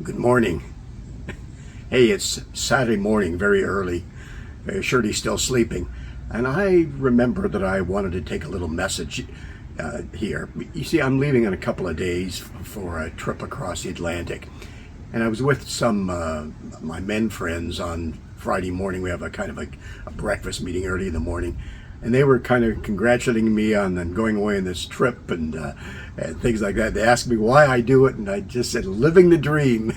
Good morning. Hey, it's Saturday morning, very early. Shirley's still sleeping. And I remember that I wanted to take a little message here. You see, I'm leaving in a couple of days for a trip across the Atlantic. And I was with some my men friends on Friday morning. We have a kind of a breakfast meeting early in the morning. And they were kind of congratulating me on them going away on this trip and things like that. They asked me why I do it, and I just said, living the dream.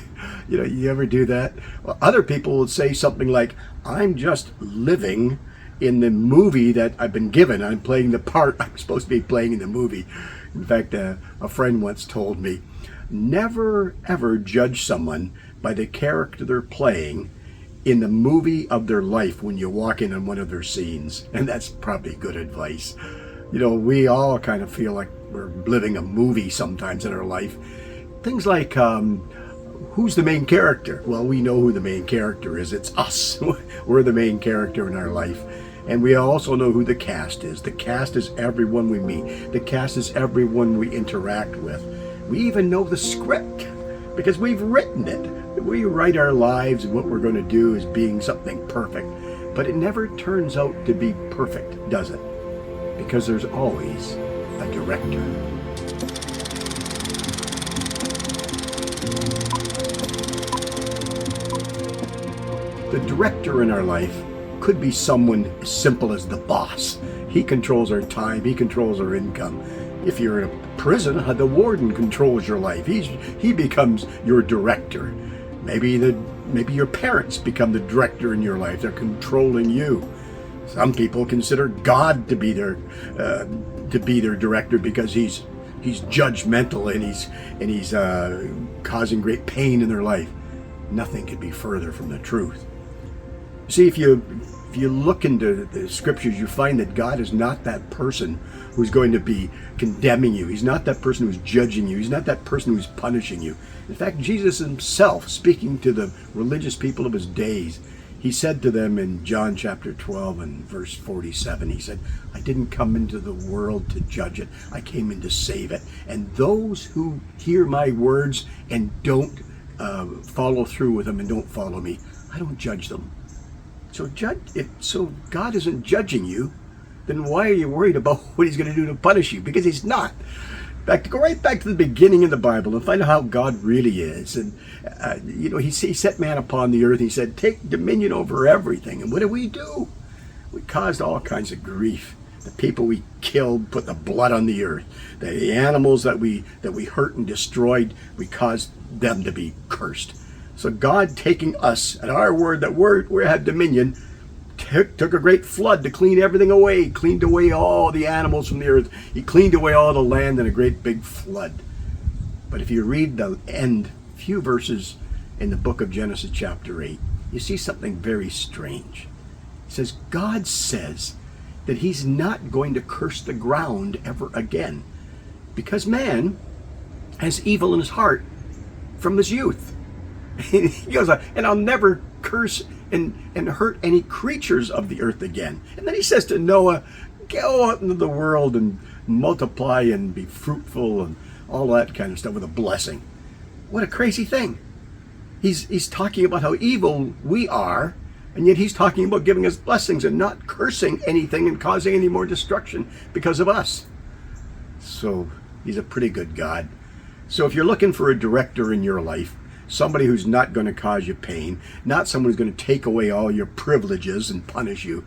You know, you ever do that? Well, other people will say something like, I'm just living in the movie that I've been given. I'm playing the part I'm supposed to be playing in the movie. In fact, a friend once told me, never ever judge someone by the character they're playing in the movie of their life when you walk in on one of their scenes. And that's probably good advice. You know, we all kind of feel like we're living a movie sometimes in our life. Things like, who's the main character? Well, we know who the main character is. It's us. We're the main character in our life. And we also know who the cast is. The cast is everyone we meet. The cast is everyone we interact with. We even know the script because we've written it. We write our lives and what we're going to do as being something perfect. But it never turns out to be perfect, does it? Because there's always a director. The director in our life could be someone as simple as the boss. He controls our time, he controls our income. If you're in a prison, the warden controls your life. He becomes your director. Maybe your parents become the director in your life. They're controlling you. Some people consider God to be their director because he's judgmental and he's causing great pain in their life. Nothing could be further from the truth. See, if you look into the scriptures, you find that God is not that person who's going to be condemning you. He's not that person who's judging you. He's not that person who's punishing you. In fact, Jesus himself, speaking to the religious people of his days, he said to them in John chapter 12 and verse 47, he said, I didn't come into the world to judge it. I came in to save it. And those who hear my words and don't follow through with them and don't follow me, I don't judge them. So God isn't judging you, then why are you worried about what he's going to do to punish you? Because he's not. Go right back to the beginning of the Bible and find out how God really is. And, he set man upon the earth. He said, take dominion over everything. And what do? We caused all kinds of grief. The people we killed put the blood on the earth. The animals that we hurt and destroyed, we caused them to be cursed. So God, taking us at our word that we had dominion, took a great flood to clean everything away. He cleaned away all the animals from the earth. He cleaned away all the land in a great big flood. But if you read the few verses in the book of Genesis chapter 8, you see something very strange. It says, God says that he's not going to curse the ground ever again because man has evil in his heart from his youth. He goes, and I'll never curse and hurt any creatures of the earth again. And then he says to Noah, go out into the world and multiply and be fruitful and all that kind of stuff with a blessing. What a crazy thing. He's talking about how evil we are, and yet he's talking about giving us blessings and not cursing anything and causing any more destruction because of us. So he's a pretty good God. So if you're looking for a director in your life, somebody who's not going to cause you pain, not someone who's going to take away all your privileges and punish you,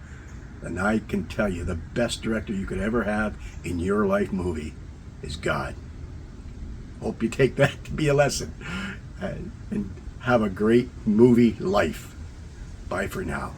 then I can tell you the best director you could ever have in your life movie is God. Hope you take that to be a lesson and have a great movie life. Bye for now.